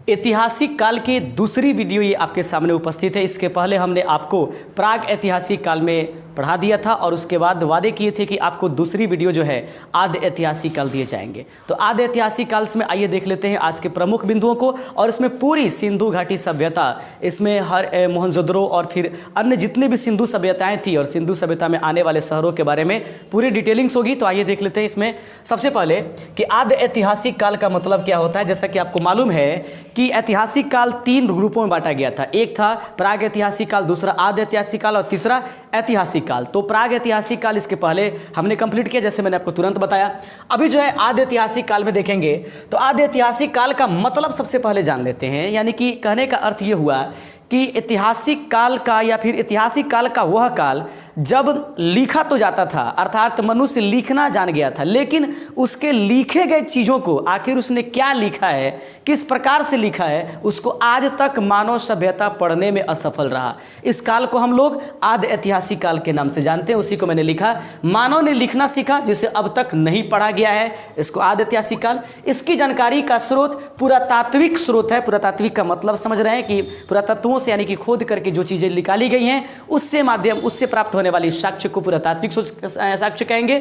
ऐतिहासिक काल की दूसरी वीडियो ये आपके सामने उपस्थित है। इसके पहले हमने आपको प्राग ऐतिहासिक काल में पढ़ा दिया था और उसके बाद वादे किए थे कि आपको दूसरी वीडियो जो है आद्य ऐतिहासिक काल दिए जाएंगे। तो आद्य ऐतिहासिक काल में आइए देख लेते हैं आज के प्रमुख बिंदुओं को। और इसमें पूरी सिंधु घाटी सभ्यता, इसमें हर मोहनजोदड़ो और फिर अन्य जितने भी सिंधु सभ्यताएं थी और सिंधु सभ्यता में आने वाले शहरों के बारे में पूरी डिटेलिंग्स होगी। तो आइए देख लेते हैं इसमें सबसे पहले कि आद्य ऐतिहासिक काल का मतलब क्या होता है। जैसा कि आपको मालूम है कि ऐतिहासिक काल 3 ग्रुपों में बांटा गया था। एक था प्राग ऐतिहासिक काल, दूसरा आद्य ऐतिहासिक काल और तीसरा ऐतिहासिक काल। तो प्राग ऐतिहासिक काल इसके पहले हमने कंप्लीट किया, जैसे मैंने आपको तुरंत बताया। अभी जो है आद्य ऐतिहासिक काल में देखेंगे तो आद्य ऐतिहासिक काल का मतलब सबसे पहले जान लेते हैं। यानी कि कहने का अर्थ ये हुआ कि ऐतिहासिक काल का या फिर ऐतिहासिक काल का वह काल जब लिखा तो जाता था, अर्थात मनुष्य लिखना जान गया था, लेकिन उसके लिखे गए चीज़ों को आखिर उसने क्या लिखा है, किस प्रकार से लिखा है, उसको आज तक मानव सभ्यता पढ़ने में असफल रहा। इस काल को हम लोग आद्य ऐतिहासिक काल के नाम से जानते हैं। उसी को मैंने लिखा, मानव ने लिखना सीखा जिसे अब तक नहीं पढ़ा गया है, इसको आद्य ऐतिहासिक काल। इसकी जानकारी का स्रोत पुरातात्विक स्रोत है। पुरातात्विक का मतलब समझ रहे हैं कि पुरातत्वों से यानी कि खोद करके जो चीज़ें निकाली गई हैं उससे प्राप्त होने वाली साक्ष्य को पुरातात्विक साक्ष्य कहेंगे।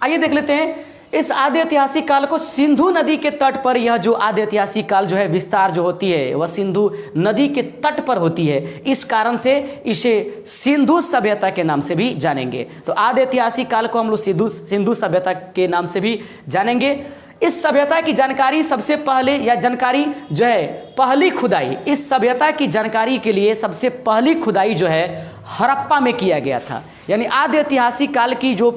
आइए देख लेते हैं इस आद्य ऐतिहासिक काल को। सिंधु नदी के तट पर यह जो आद्य ऐतिहासिक काल जो है विस्तार जो होती है वह सिंधु नदी के तट पर होती है। इस कारण से इसे सिंधु सभ्यता के नाम से भी जानेंगे। तो आद्य ऐतिहासिक काल को हम लोग सिंधु सभ्यता के नाम से भी जानेंगे। इस सभ्यता की जानकारी सबसे पहले या जानकारी जो है पहली खुदाई, इस सभ्यता की जानकारी के लिए सबसे पहली खुदाई जो है हड़प्पा में किया गया था। यानी आद्य ऐतिहासिक काल की जो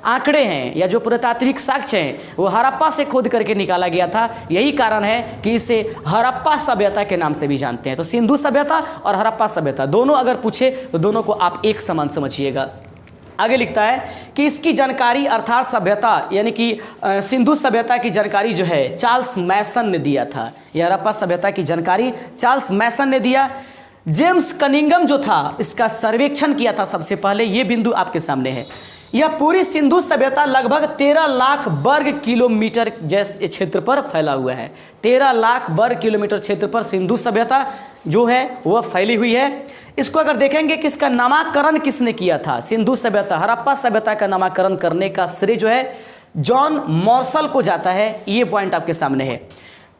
आंकड़े हैं या जो पुरातात्विक साक्ष्य हैं वो हड़प्पा से खोद करके निकाला गया था। यही कारण है कि इसे हड़प्पा सभ्यता के नाम से भी जानते हैं। तो सिंधु सभ्यता और हड़प्पा सभ्यता दोनों अगर पूछे तो दोनों को आप एक समान समझिएगा। आगे लिखता है कि इसकी जानकारी अर्थात सभ्यता यानी कि सिंधु सभ्यता की जानकारी जो है चार्ल्स मैसन ने दिया था। यह हड़प्पा सभ्यता की जानकारी चार्ल्स मैसन ने दिया। जेम्स कनिंगम जो था इसका सर्वेक्षण किया था सबसे पहले। ये बिंदु आपके सामने है। यह पूरी सिंधु सभ्यता लगभग 13 लाख वर्ग किलोमीटर जैसे क्षेत्र पर फैला हुआ है। 13 लाख वर्ग किलोमीटर क्षेत्र पर सिंधु सभ्यता जो है वह फैली हुई है। इसको अगर देखेंगे कि इसका नामकरण किसने किया था, सिंधु सभ्यता हड़प्पा सभ्यता का नामकरण करने का श्रेय जो है जॉन मॉर्सल को जाता है। ये पॉइंट आपके सामने है।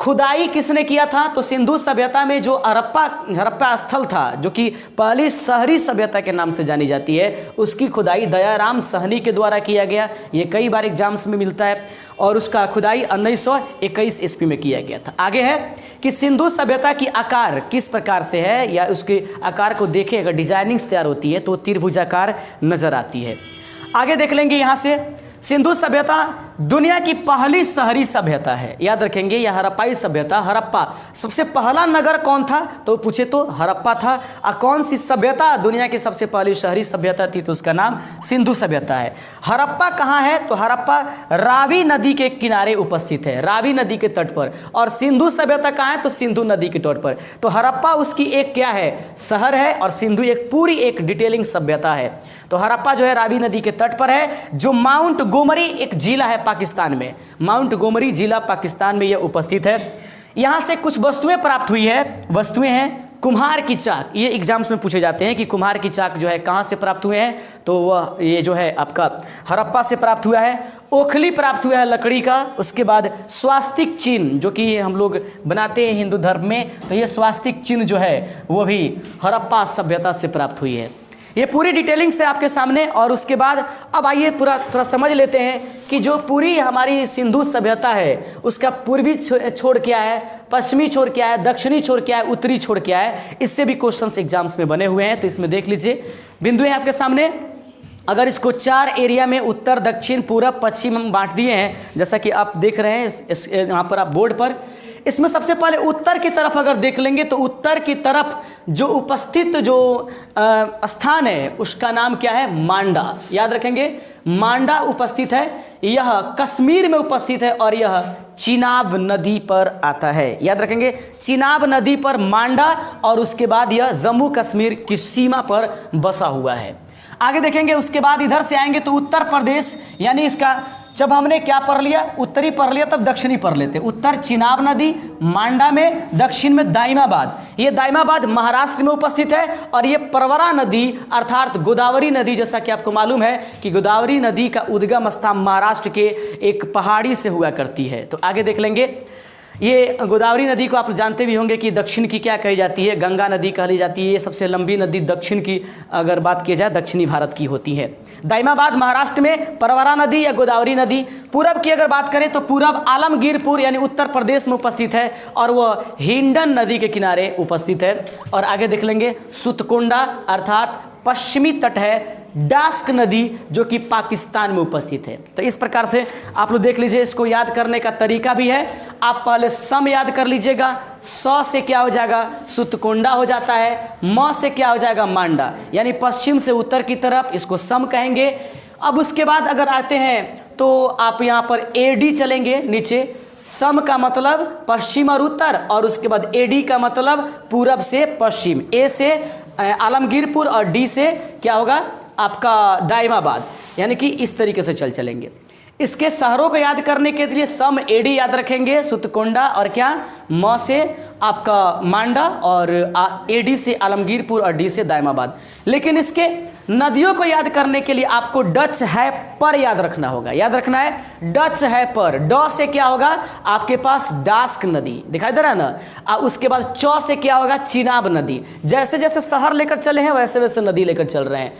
खुदाई किसने किया था, तो सिंधु सभ्यता में जो हड़प्पा स्थल था जो कि पहली शहरी सभ्यता के नाम से जानी जाती है, उसकी खुदाई दयाराम सहनी के द्वारा किया गया। ये कई बार एग्जाम्स में मिलता है और उसका खुदाई 1921 ईस्वी में किया गया था। आगे है कि सिंधु सभ्यता की आकार किस प्रकार से है या उसके आकार को देखें, अगर डिजाइनिंग्स तैयार होती है तो त्रिभुजाकार नजर आती है। आगे देख लेंगे यहाँ से सिंधु सभ्यता दुनिया की पहली शहरी सभ्यता है। याद रखेंगे यह हड़प्पाई सभ्यता। हड़प्पा सबसे पहला नगर कौन था तो पूछे तो हड़प्पा था। और कौन सी सभ्यता दुनिया की सबसे पहली शहरी सभ्यता थी तो उसका नाम सिंधु सभ्यता है। हड़प्पा कहाँ है तो हड़प्पा रावी नदी के किनारे उपस्थित है, रावी नदी के तट पर। और सिंधु सभ्यता कहाँ है तो सिंधु नदी के तट पर। तो हड़प्पा उसकी एक क्या है शहर है और सिंधु एक पूरी एक डिटेलिंग सभ्यता है। तो हड़प्पा जो है रावी नदी के तट पर है, जो माउंट गोमरी एक जिला है पाकिस्तान में। माउंट गोमरी जिला पाकिस्तान में यह उपस्थित है। यहाँ से कुछ वस्तुएं प्राप्त हुई है। वस्तुएं हैं कुम्हार की चाक। ये एग्जाम्स में पूछे जाते हैं कि कुम्हार की चाक जो है कहाँ से प्राप्त हुए हैं, तो वह ये जो है आपका हड़प्पा से प्राप्त हुआ है। ओखली प्राप्त हुआ है लकड़ी का। उसके बाद स्वास्तिक चिन्ह जो कि हम लोग बनाते हैं हिंदू धर्म में, तो ये स्वास्तिक चिन्ह जो है वो भी हड़प्पा सभ्यता से प्राप्त हुई है। ये पूरी डिटेलिंग से आपके सामने। और उसके बाद अब आइए थोड़ा समझ लेते हैं कि जो पूरी हमारी सिंधु सभ्यता है उसका पूर्वी छोर क्या है, पश्चिमी छोर क्या है, दक्षिणी छोर क्या है, उत्तरी छोर क्या है। इससे भी क्वेश्चंस एग्जाम्स में बने हुए हैं। तो इसमें देख लीजिए बिंदु है आपके सामने। अगर इसको 4 एरिया में उत्तर दक्षिण पूरब पश्चिम हम बांट दिए हैं, जैसा कि आप देख रहे हैं यहाँ पर आप बोर्ड पर। इसमें सबसे पहले उत्तर की तरफ अगर देख लेंगे तो उत्तर की तरफ जो उपस्थित जो स्थान है उसका नाम क्या है मांडा। याद रखेंगे मांडा उपस्थित है। यह कश्मीर में उपस्थित है और यह चिनाब नदी पर आता है। याद रखेंगे चिनाब नदी पर मांडा, और उसके बाद यह जम्मू कश्मीर की सीमा पर बसा हुआ है। आगे देखेंगे उसके बाद इधर से आएंगे तो उत्तर प्रदेश यानी इसका जब हमने क्या पढ़ लिया, उत्तरी पढ़ लिया, तब दक्षिणी पढ़ लेते। उत्तर चिनाब नदी मांडा में, दक्षिण में दाइमाबाद। ये दाइमाबाद महाराष्ट्र में उपस्थित है और ये प्रवरा नदी अर्थात गोदावरी नदी, जैसा कि आपको मालूम है कि गोदावरी नदी का उद्गम स्थान महाराष्ट्र के एक पहाड़ी से हुआ करती है। तो आगे देख लेंगे। ये गोदावरी नदी को आप जानते भी होंगे कि दक्षिण की क्या कही जाती है, गंगा नदी कही जाती है। ये सबसे लंबी नदी दक्षिण की अगर बात की जाए दक्षिणी भारत की होती है। दाइमाबाद महाराष्ट्र में, प्रवरा नदी या गोदावरी नदी। पूरब की अगर बात करें तो पूरब आलमगीरपुर यानी उत्तर प्रदेश में उपस्थित है और वह हिंडन नदी के किनारे उपस्थित है। और आगे देख लेंगे सुतकोंडा अर्थात पश्चिमी तट है डास्क नदी जो कि पाकिस्तान में उपस्थित है। तो इस प्रकार से आप लोग देख लीजिए, इसको याद करने का तरीका भी है। आप पहले सम याद कर लीजिएगा, स से क्या हो जाएगा सुतकोंडा हो जाता है, म से क्या हो जाएगा मांडा, यानी पश्चिम से उत्तर की तरफ, इसको सम कहेंगे। अब उसके बाद अगर आते हैं तो आप यहाँ पर एडी चलेंगे नीचे। सम का मतलब पश्चिम और उत्तर, और उसके बाद एडी का मतलब पूरब से पश्चिम। ए से आलमगीरपुर और डी से क्या होगा आपका दाइमाबाद, यानी कि इस तरीके से चलेंगे। इसके शहरों को याद करने के लिए सम एडी याद रखेंगे, सुतकोंडा और क्या म से आपका मांडा, और एडी से आलमगीरपुर और डी से दाइमाबाद। लेकिन इसके नदियों को याद करने के लिए आपको डच है पर याद रखना होगा। याद रखना है डच है पर। ड से क्या होगा आपके पास डास्क नदी दिखाई दे रहा है ना। उसके बाद च से क्या होगा चिनाब नदी। जैसे जैसे शहर लेकर चले हैं वैसे वैसे नदी लेकर चल रहे हैं।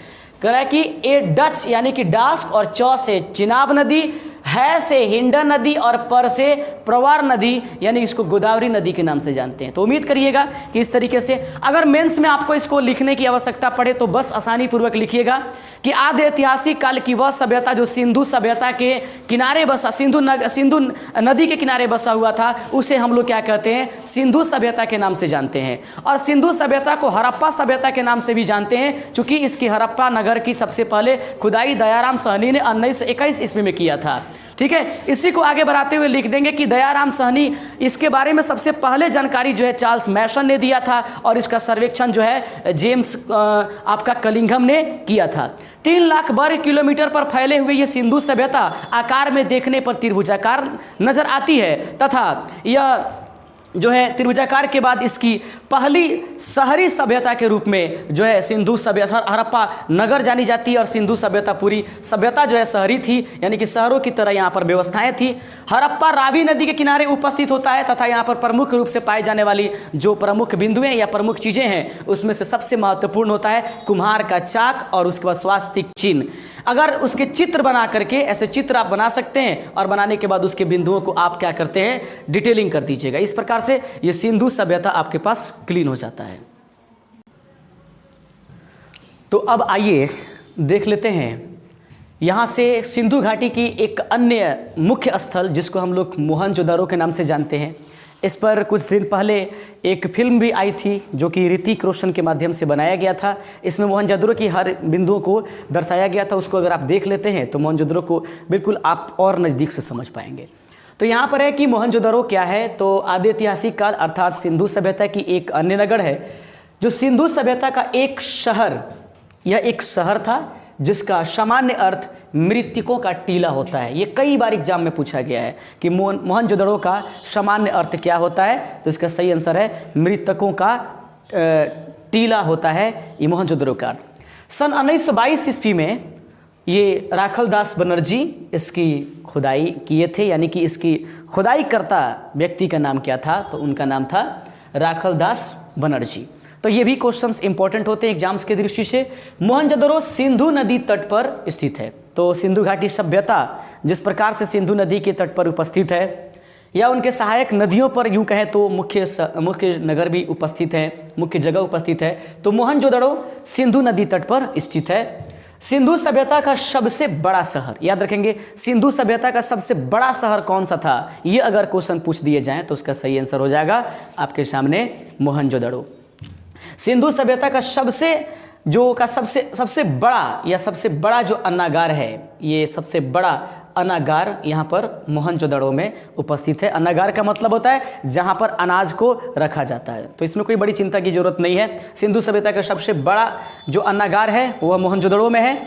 कह रहा है कि ए डच यानी कि डास्क और च से चिनाब नदी, है से हिंडन नदी और पर से प्रवार नदी, यानी इसको गोदावरी नदी के नाम से जानते हैं। तो उम्मीद करिएगा कि इस तरीके से अगर मेंस में आपको इसको लिखने की आवश्यकता पड़े तो बस आसानी पूर्वक लिखिएगा कि आदि ऐतिहासिक काल की वह सभ्यता जो सिंधु सभ्यता के किनारे बसा, सिंधु नदी के किनारे बसा हुआ था, उसे हम लोग क्या कहते हैं सिंधु सभ्यता के नाम से जानते हैं। और सिंधु सभ्यता को हड़प्पा सभ्यता के नाम से भी जानते हैं, चूंकि इसकी हड़प्पा नगर की सबसे पहले खुदाई दयाराम सहनी ने 1921 ईस्वी में किया था। ठीक है, इसी को आगे बढ़ाते हुए लिख देंगे कि दयाराम सहनी, इसके बारे में सबसे पहले जानकारी जो है चार्ल्स मैसन ने दिया था और इसका सर्वेक्षण जो है जेम्स आपका कलिंघम ने किया था। 3 लाख वर्ग किलोमीटर पर फैले हुए ये सिंधु सभ्यता आकार में देखने पर त्रिभुजाकार नजर आती है तथा यह जो है त्रिभुजाकार के बाद इसकी पहली शहरी सभ्यता के रूप में जो है सिंधु सभ्यता हड़प्पा नगर जानी जाती है। और सिंधु सभ्यता पूरी सभ्यता जो है शहरी थी, यानी कि शहरों की तरह यहाँ पर व्यवस्थाएं थी। हड़प्पा रावी नदी के किनारे उपस्थित होता है तथा यहाँ पर प्रमुख रूप से पाई जाने वाली जो प्रमुख बिंदुएं या प्रमुख चीज़ें हैं उसमें से सबसे महत्वपूर्ण होता है कुम्हार का चाक और उसके बाद स्वास्तिक चिन्ह। अगर उसके चित्र बना करके, ऐसे चित्र आप बना सकते हैं और बनाने के बाद उसके बिंदुओं को आप क्या करते हैं डिटेलिंग कर दीजिएगा। इस प्रकार से ये सिंधु सभ्यता आपके पास क्लीन हो जाता है। तो अब आइए देख लेते हैं यहाँ से सिंधु घाटी की एक अन्य मुख्य स्थल जिसको हम लोग मोहनजोदड़ो के नाम से जानते हैं। इस पर कुछ दिन पहले एक फिल्म भी आई थी जो कि ऋतिक रोशन के माध्यम से बनाया गया था। इसमें मोहनजोदड़ो की हर बिंदुओं को दर्शाया गया था। उसको अगर आप देख लेते हैं तो मोहनजोदड़ो को बिल्कुल आप और नज़दीक से समझ पाएंगे। तो यहाँ पर है कि मोहनजोदड़ो क्या है, तो आदि ऐतिहासिक काल अर्थात सिंधु सभ्यता की एक अन्य नगर है जो सिंधु सभ्यता का एक शहर, यह एक शहर था जिसका सामान्य अर्थ मृतकों का टीला होता है। ये कई बार एग्जाम में पूछा गया है कि मोहनजोदड़ो का सामान्य अर्थ क्या होता है, तो इसका सही आंसर है मृतकों का टीला होता है ये मोहनजोदड़ो का अर्थ। सन 1922 ईस्वी में ये राखलदास बनर्जी इसकी खुदाई किए थे, यानी कि इसकी खुदाई करता व्यक्ति का नाम क्या था, तो उनका नाम था राखलदास बनर्जी। तो ये भी क्वेश्चंस इंपॉर्टेंट होते हैं एग्जाम्स की दृष्टि से। मोहनजोदड़ो सिंधु नदी तट पर स्थित है। तो सिंधु घाटी सभ्यता जिस प्रकार से सिंधु नदी के तट पर उपस्थित है या उनके सहायक नदियों पर यूँ कहें तो मुख्य नगर भी उपस्थित है, मुख्य जगह उपस्थित है, तो मोहनजोदड़ो सिंधु नदी तट पर स्थित है। सिंधु सभ्यता का सबसे बड़ा शहर, याद रखेंगे सिंधु सभ्यता का सबसे बड़ा शहर कौन सा था, ये अगर क्वेश्चन पूछ दिए जाएँ तो उसका सही आंसर हो जाएगा आपके सामने मोहनजोदड़ो। सिंधु सभ्यता का सबसे बड़ा या सबसे बड़ा जो अन्नागार है, ये सबसे बड़ा अन्नागार यहाँ पर मोहनजोदड़ो में उपस्थित है। अन्नागार का मतलब होता है जहाँ पर अनाज को रखा जाता है, तो इसमें कोई बड़ी चिंता की जरूरत नहीं है। सिंधु सभ्यता का सबसे बड़ा जो अन्नागार है वह मोहनजोदड़ो में है,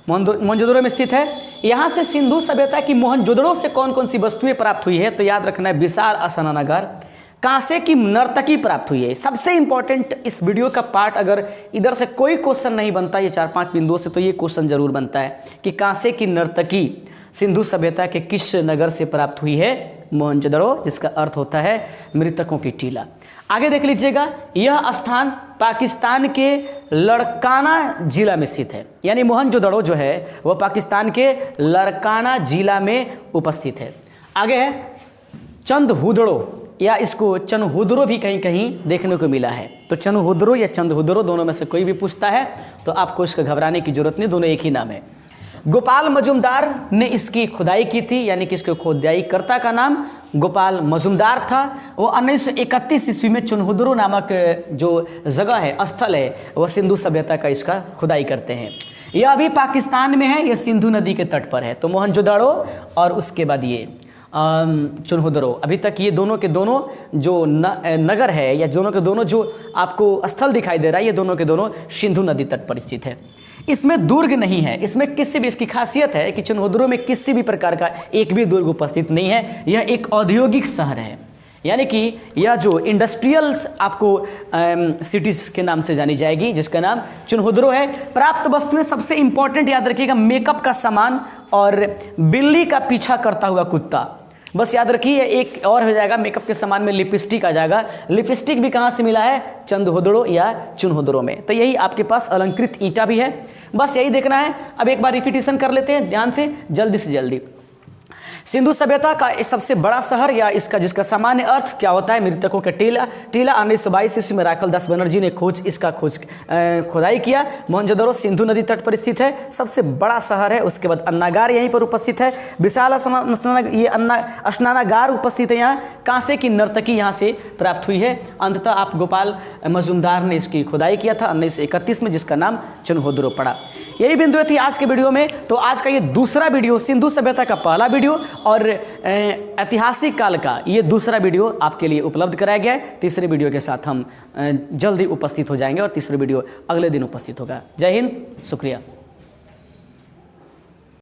मोहनजोदड़ो में स्थित है। यहाँ से सिंधु सभ्यता की मोहनजोदड़ो से कौन कौन सी वस्तुएं प्राप्त हुई है, तो याद रखना है विशाल स्नानागार, कांसे की नर्तकी प्राप्त हुई है। सबसे इंपॉर्टेंट इस वीडियो का पार्ट, अगर इधर से कोई क्वेश्चन नहीं बनता ये 4-5 बिंदुओं से, तो ये क्वेश्चन जरूर बनता है कि कांसे की नर्तकी सिंधु सभ्यता के किस नगर से प्राप्त हुई है, मोहनजोदड़ो, जिसका अर्थ होता है मृतकों की टीला। आगे देख लीजिएगा, यह स्थान पाकिस्तान के लड़काना जिला में स्थित है, यानी मोहनजोदड़ो जो है वह पाकिस्तान के लड़काना जिला में उपस्थित है। आगे है चंदहुदड़ो, या इसको चनहुदरो भी कहीं कहीं देखने को मिला है। तो चनहुदरो या चंदहुदरो दोनों में से कोई भी पूछता है तो आपको इसका घबराने की जरूरत नहीं, दोनों एक ही नाम है। गोपाल मजुमदार ने इसकी खुदाई की थी, यानी कि इसके खुदाई कर्ता का नाम गोपाल मजुमदार था। वो 1931 ईस्वी में चनहुदरो नामक जो जगह है, स्थल है, वह सिंधु सभ्यता का इसका खुदाई करते हैं। यह अभी पाकिस्तान में है, यह सिंधु नदी के तट पर है। तो मोहनजोदड़ो और उसके बाद ये चनहुदरो, अभी तक ये दोनों के दोनों जो नगर है या दोनों के दोनों जो आपको स्थल दिखाई दे रहा है, ये दोनों के दोनों सिंधु नदी तट पर स्थित है। इसमें दुर्ग नहीं है, इसमें किसी भी, इसकी खासियत है कि चनहुदरो में किसी भी प्रकार का एक भी दुर्ग उपस्थित नहीं है। यह एक औद्योगिक शहर है, यानी कि यह जो इंडस्ट्रियल्स आपको सिटीज़ के नाम से जानी जाएगी, जिसका नाम चनहुदरो है। प्राप्त वस्तुएं सबसे इंपॉर्टेंट याद रखिएगा, मेकअप का सामान और बिल्ली का पीछा करता हुआ कुत्ता। बस याद रखिए, एक और हो जाएगा, मेकअप के सामान में लिपस्टिक आ जाएगा। लिपस्टिक भी कहाँ से मिला है, चंदहुदड़ो या चुनहुदड़ो में। तो यही आपके पास अलंकृत ईंटा भी है, बस यही देखना है। अब एक बार रिपीटिशन कर लेते हैं ध्यान से, जल्दी से जल्दी। सिंधु सभ्यता का सबसे बड़ा शहर या इसका जिसका सामान्य अर्थ क्या होता है, मृतकों का टीला। 1922 ईस्वी में राखल दास बनर्जी ने खुदाई किया। मोहनजोदड़ो सिंधु नदी तट पर स्थित है, सबसे बड़ा शहर है। उसके बाद अन्नागार यहीं पर उपस्थित है, विशाल ये स्नानागार उपस्थित है। यहाँ कांसे की नर्तकी यहाँ से प्राप्त हुई है। अंततः आप गोपाल मजुमदार ने इसकी खुदाई किया था 1931 में, जिसका नाम चनहुदरो पड़ा। यही बिंदु थी आज के वीडियो में। तो आज का ये दूसरा वीडियो, सिंधु सभ्यता का पहला वीडियो और ऐतिहासिक काल का ये दूसरा वीडियो आपके लिए उपलब्ध कराया गया है। तीसरे वीडियो के साथ हम जल्दी उपस्थित हो जाएंगे और तीसरे वीडियो अगले दिन उपस्थित होगा। जय हिंद, शुक्रिया।